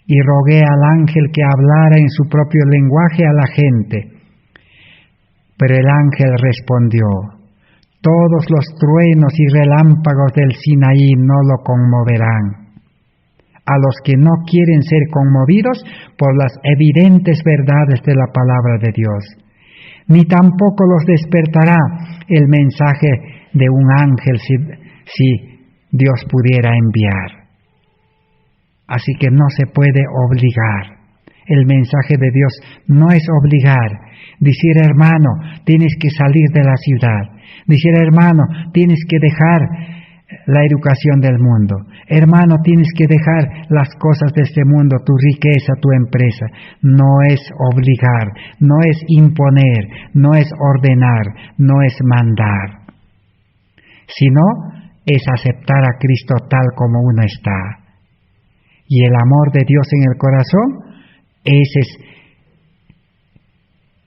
Y rogué al ángel que hablara en su propio lenguaje a la gente. Pero el ángel respondió: todos los truenos y relámpagos del Sinaí no lo conmoverán. A los que no quieren ser conmovidos por las evidentes verdades de la palabra de Dios, ni tampoco los despertará el mensaje de un ángel si Dios pudiera enviar. Así que no se puede obligar. El mensaje de Dios no es obligar. Decir, hermano, tienes que salir de la ciudad. Decir, hermano, tienes que dejar la educación del mundo. Hermano, tienes que dejar las cosas de este mundo, tu riqueza, tu empresa. No es obligar, no es imponer, no es ordenar, no es mandar. Sino es aceptar a Cristo tal como uno está. Y el amor de Dios en el corazón, esa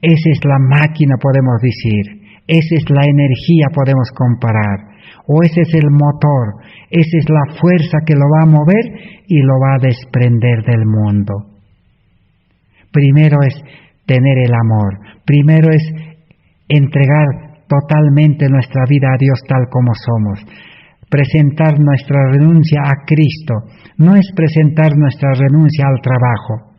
es la máquina, podemos decir. Esa es la energía, podemos comparar. O ese es el motor, esa es la fuerza que lo va a mover y lo va a desprender del mundo. Primero es tener el amor, primero es entregar totalmente nuestra vida a Dios tal como somos. Presentar nuestra renuncia a Cristo, no es presentar nuestra renuncia al trabajo,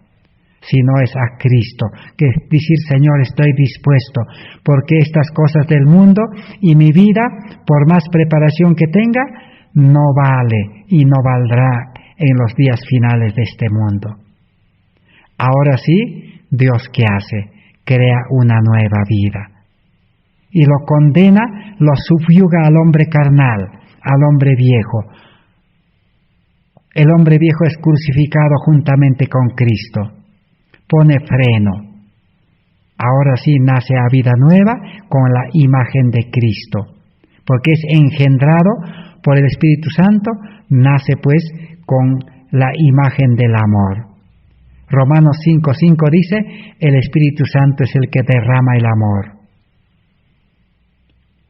sino es a Cristo, que decir, Señor, estoy dispuesto, porque estas cosas del mundo y mi vida, por más preparación que tenga, no vale y no valdrá en los días finales de este mundo. Ahora sí, Dios ¿qué hace? Crea una nueva vida. Y lo condena, lo subyuga al hombre carnal, al hombre viejo. El hombre viejo es crucificado juntamente con Cristo. Pone freno. Ahora sí nace a vida nueva con la imagen de Cristo. Porque es engendrado por el Espíritu Santo, nace pues con la imagen del amor. Romanos 5:5 dice, el Espíritu Santo es el que derrama el amor.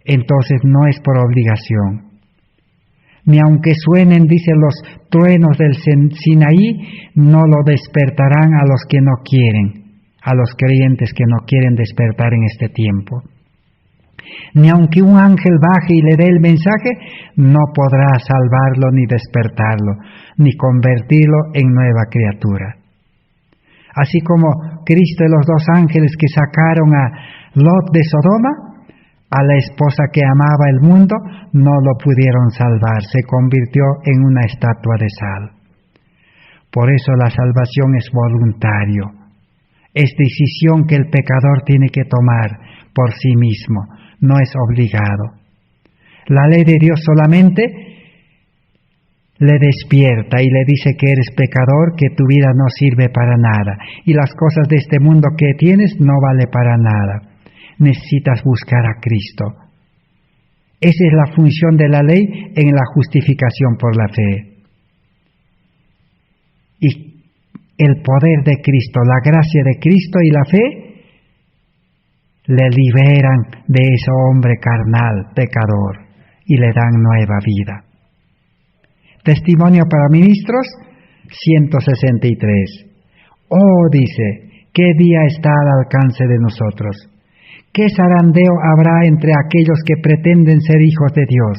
Entonces no es por obligación. Ni aunque suenen, dice, los truenos del Sinaí, no lo despertarán a los que no quieren, a los creyentes que no quieren despertar en este tiempo. Ni aunque un ángel baje y le dé el mensaje, no podrá salvarlo ni despertarlo, ni convertirlo en nueva criatura. Así como Cristo y los dos ángeles que sacaron a Lot de Sodoma, a la esposa que amaba el mundo, no lo pudieron salvar, se convirtió en una estatua de sal. Por eso la salvación es voluntario, es decisión que el pecador tiene que tomar por sí mismo, no es obligado. La ley de Dios solamente le despierta y le dice que eres pecador, que tu vida no sirve para nada, y las cosas de este mundo que tienes no vale para nada. Necesitas buscar a Cristo. Esa es la función de la ley en la justificación por la fe. Y el poder de Cristo, la gracia de Cristo y la fe, le liberan de ese hombre carnal, pecador, y le dan nueva vida. Testimonio para ministros, 163. Oh, dice, ¿qué día está al alcance de nosotros? ¿Qué zarandeo habrá entre aquellos que pretenden ser hijos de Dios?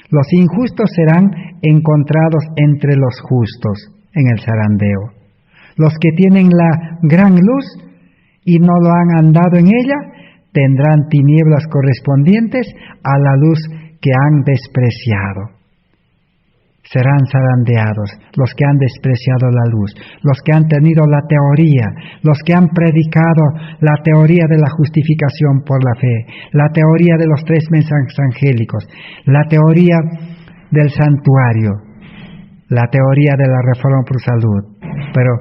Los injustos serán encontrados entre los justos en el zarandeo. Los que tienen la gran luz y no lo han andado en ella, tendrán tinieblas correspondientes a la luz que han despreciado. Serán zarandeados los que han despreciado la luz, los que han tenido la teoría, los que han predicado la teoría de la justificación por la fe, la teoría de los 3 mensajes angélicos, la teoría del santuario, la teoría de la reforma por salud, pero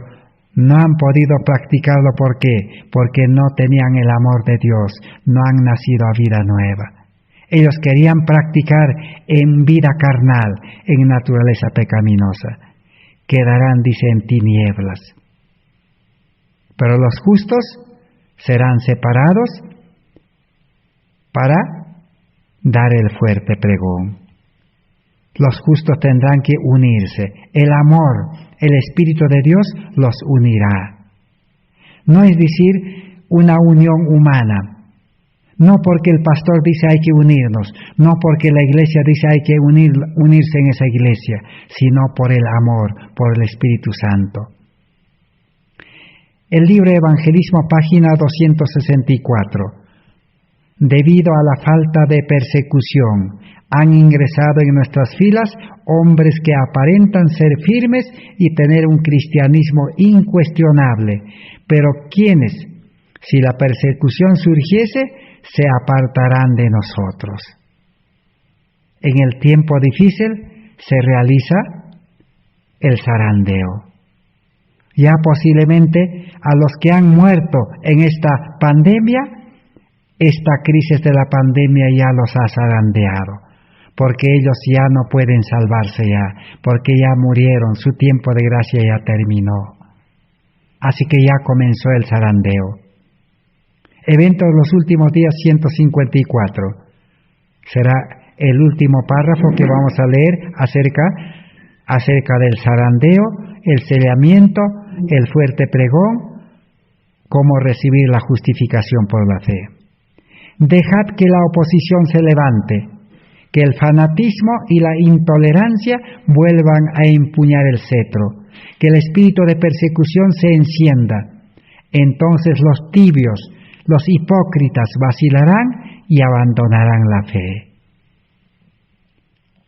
no han podido practicarlo. ¿Por qué? Porque no tenían el amor de Dios, no han nacido a vida nueva. Ellos querían practicar en vida carnal, en naturaleza pecaminosa. Quedarán, dice, en tinieblas. Pero los justos serán separados para dar el fuerte pregón. Los justos tendrán que unirse. El amor, el Espíritu de Dios los unirá. No es decir, una unión humana. No porque el pastor dice hay que unirnos, no porque la iglesia dice hay que unirse en esa iglesia, sino por el amor, por el Espíritu Santo. El libro Evangelismo, página 264. Debido a la falta de persecución, han ingresado en nuestras filas hombres que aparentan ser firmes y tener un cristianismo incuestionable, pero quienes, si la persecución surgiese, se apartarán de nosotros. En el tiempo difícil se realiza el zarandeo. Ya posiblemente a los que han muerto en esta pandemia, esta crisis de la pandemia ya los ha zarandeado, porque ellos ya no pueden salvarse ya, porque ya murieron, su tiempo de gracia ya terminó. Así que ya comenzó el zarandeo. Evento de los últimos días, 154. Será el último párrafo que vamos a leer acerca del zarandeo, el sellamiento, el fuerte pregón, cómo recibir la justificación por la fe. Dejad que la oposición se levante, que el fanatismo y la intolerancia vuelvan a empuñar el cetro, que el espíritu de persecución se encienda. Entonces los tibios, los hipócritas vacilarán y abandonarán la fe.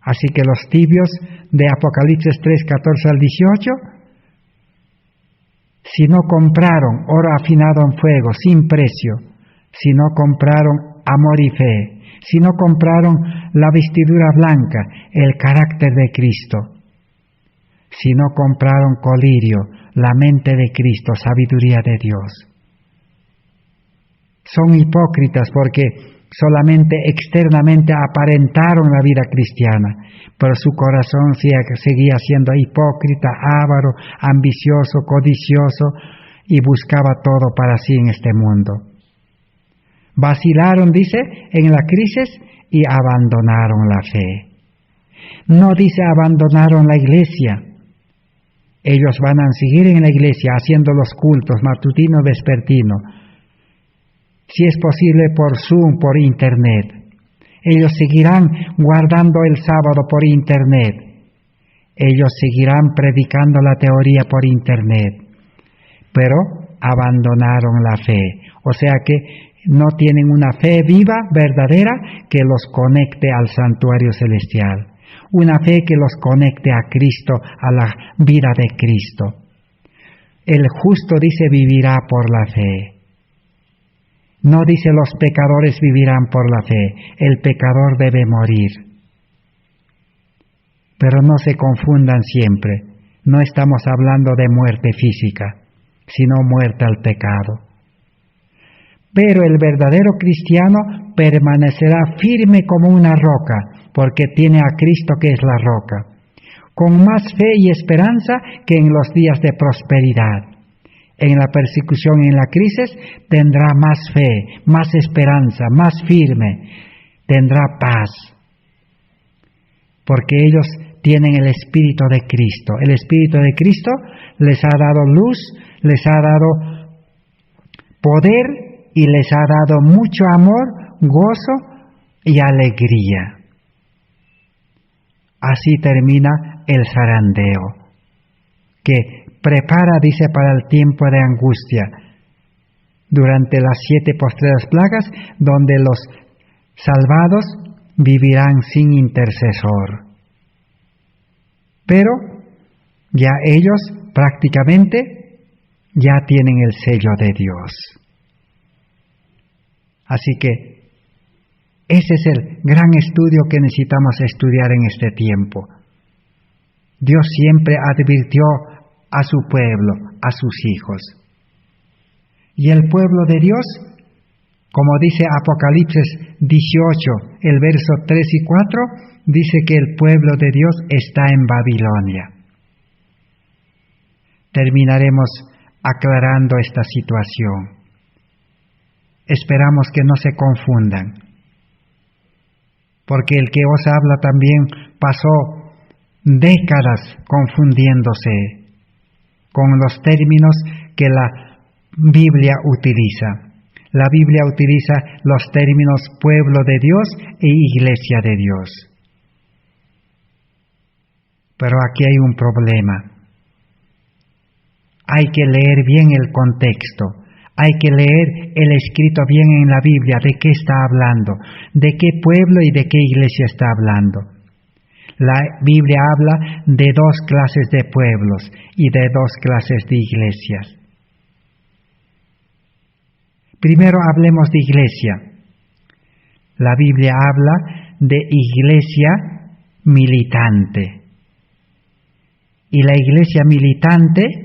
Así que los tibios de Apocalipsis 3, 14 al 18 si no compraron oro afinado en fuego sin precio, si no compraron amor y fe, si no compraron la vestidura blanca, el carácter de Cristo, si no compraron colirio, la mente de Cristo, sabiduría de Dios. Son hipócritas porque solamente externamente aparentaron la vida cristiana, pero su corazón seguía siendo hipócrita, avaro, ambicioso, codicioso y buscaba todo para sí en este mundo. Vacilaron, dice, en la crisis y abandonaron la fe. No dice abandonaron la iglesia. Ellos van a seguir en la iglesia haciendo los cultos matutino, vespertino. Si es posible por Zoom, por Internet. Ellos seguirán guardando el sábado por Internet. Ellos seguirán predicando la teoría por Internet. Pero abandonaron la fe. O sea que no tienen una fe viva, verdadera, que los conecte al santuario celestial. Una fe que los conecte a Cristo, a la vida de Cristo. El justo, dice, vivirá por la fe. No dice los pecadores vivirán por la fe. El pecador debe morir. Pero no se confundan siempre. No estamos hablando de muerte física, sino muerte al pecado. Pero el verdadero cristiano permanecerá firme como una roca, porque tiene a Cristo que es la roca, con más fe y esperanza que en los días de prosperidad. En la persecución y en la crisis tendrá más fe, más esperanza, más firme, tendrá paz, porque ellos tienen el Espíritu de Cristo. El Espíritu de Cristo les ha dado luz, les ha dado poder y les ha dado mucho amor, gozo y alegría. Así termina el zarandeo, que prepara, dice, para el tiempo de angustia, durante las 7 postreras plagas, donde los salvados vivirán sin intercesor. Pero ya ellos prácticamente ya tienen el sello de Dios. Así que ese es el gran estudio que necesitamos estudiar en este tiempo. Dios siempre advirtió a su pueblo, a sus hijos. Y el pueblo de Dios, como dice Apocalipsis 18, el verso 3 y 4, dice que el pueblo de Dios está en Babilonia. Terminaremos aclarando esta situación. Esperamos que no se confundan, porque el que os habla también pasó décadas confundiéndose con los términos que la Biblia utiliza. La Biblia utiliza los términos pueblo de Dios e iglesia de Dios. Pero aquí hay un problema. Hay que leer bien el contexto. Hay que leer el escrito bien en la Biblia, de qué está hablando, de qué pueblo y de qué iglesia está hablando. La Biblia habla de 2 clases de pueblos y de 2 clases de iglesias. Primero hablemos de iglesia. La Biblia habla de iglesia militante. Y la iglesia militante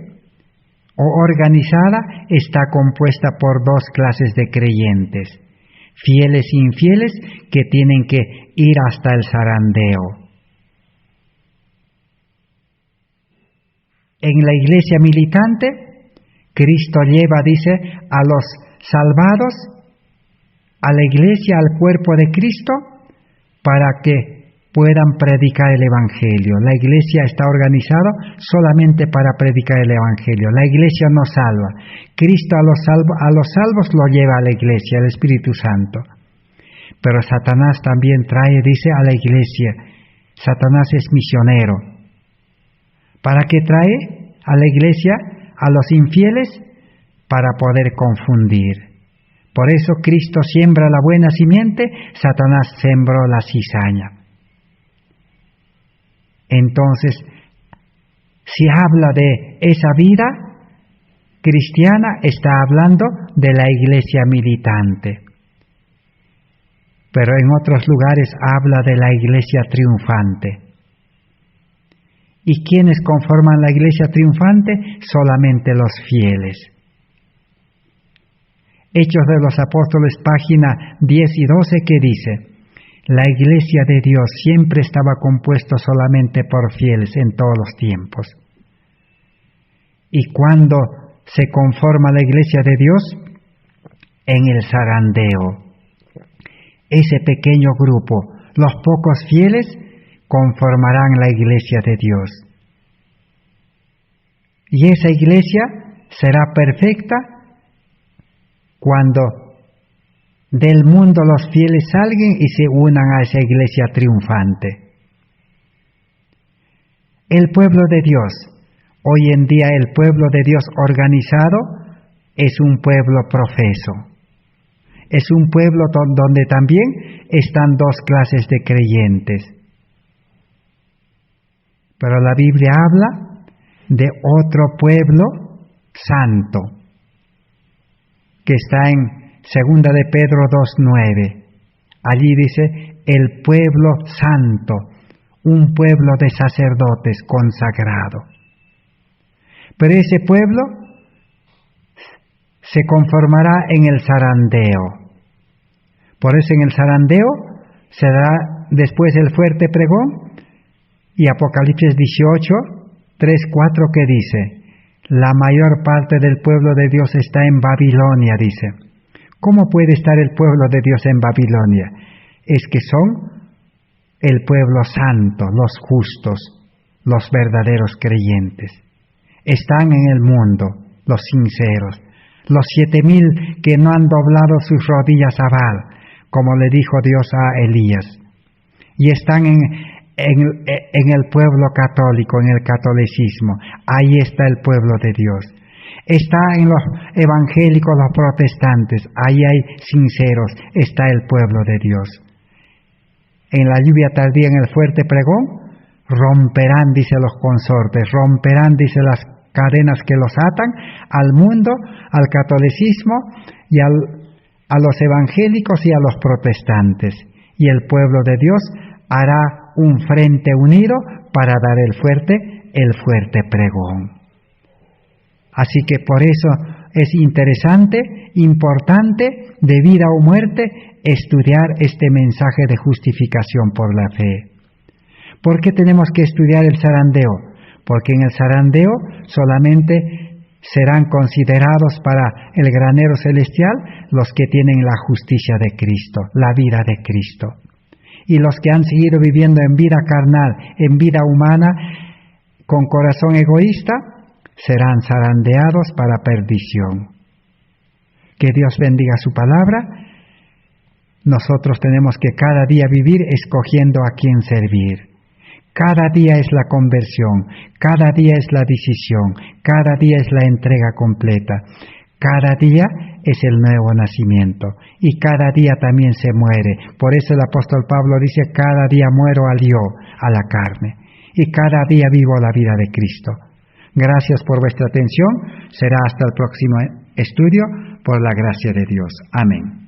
o organizada está compuesta por 2 clases de creyentes, fieles e infieles, que tienen que ir hasta el zarandeo. En la iglesia militante, Cristo lleva, dice, a los salvados a la iglesia, al cuerpo de Cristo, para que puedan predicar el Evangelio. La iglesia está organizada solamente para predicar el Evangelio. La iglesia no salva. Cristo a los salvos lo lleva a la iglesia, el Espíritu Santo. Pero Satanás también trae, dice, a la iglesia. Satanás es misionero. ¿Para qué trae a la iglesia, a los infieles? Para poder confundir. Por eso Cristo siembra la buena simiente, Satanás sembró la cizaña. Entonces, si habla de esa vida, cristiana está hablando de la iglesia militante. Pero en otros lugares habla de la iglesia triunfante. ¿Y quiénes conforman la iglesia triunfante? Solamente los fieles. Hechos de los Apóstoles, página 10 y 12, que dice: la iglesia de Dios siempre estaba compuesta solamente por fieles en todos los tiempos. ¿Y cuándo se conforma la iglesia de Dios? En el zarandeo. Ese pequeño grupo, los pocos fieles, conformarán la iglesia de Dios. Y esa iglesia será perfecta cuando del mundo los fieles salgan y se unan a esa iglesia triunfante. El pueblo de Dios, hoy en día el pueblo de Dios organizado, es un pueblo profeso. Es un pueblo donde también están dos clases de creyentes. Pero la Biblia habla de otro pueblo santo, que está en 2 de Pedro 2:9. Allí dice, el pueblo santo, un pueblo de sacerdotes consagrado. Pero ese pueblo se conformará en el zarandeo. Por eso en el zarandeo se dará después el fuerte pregón, y Apocalipsis 18, 3, 4, que dice, la mayor parte del pueblo de Dios está en Babilonia, dice. ¿Cómo puede estar el pueblo de Dios en Babilonia? Es que son el pueblo santo, los justos, los verdaderos creyentes. Están en el mundo, los sinceros, los 7,000 que no han doblado sus rodillas a Baal, como le dijo Dios a Elías. Y están en el pueblo católico, en el catolicismo. Ahí está el pueblo de Dios. Está en los evangélicos, los protestantes. Ahí hay sinceros. Está el pueblo de Dios. En la lluvia tardía, en el fuerte pregón, romperán, dice los consortes, romperán, dice las cadenas que los atan al mundo, al catolicismo y a los evangélicos y a los protestantes. Y el pueblo de Dios hará un frente unido para dar el fuerte pregón. Así que por eso es interesante, importante, de vida o muerte, estudiar este mensaje de justificación por la fe. ¿Por qué tenemos que estudiar el zarandeo? Porque en el zarandeo solamente serán considerados para el granero celestial los que tienen la justicia de Cristo, la vida de Cristo. Y los que han seguido viviendo en vida carnal, en vida humana, con corazón egoísta, serán zarandeados para perdición. Que Dios bendiga su palabra. Nosotros tenemos que cada día vivir escogiendo a quién servir. Cada día es la conversión, cada día es la decisión, cada día es la entrega completa. Cada día es el nuevo nacimiento y cada día también se muere. Por eso el apóstol Pablo dice, cada día muero al yo, a la carne, y cada día vivo la vida de Cristo. Gracias por vuestra atención. Será hasta el próximo estudio, por la gracia de Dios. Amén.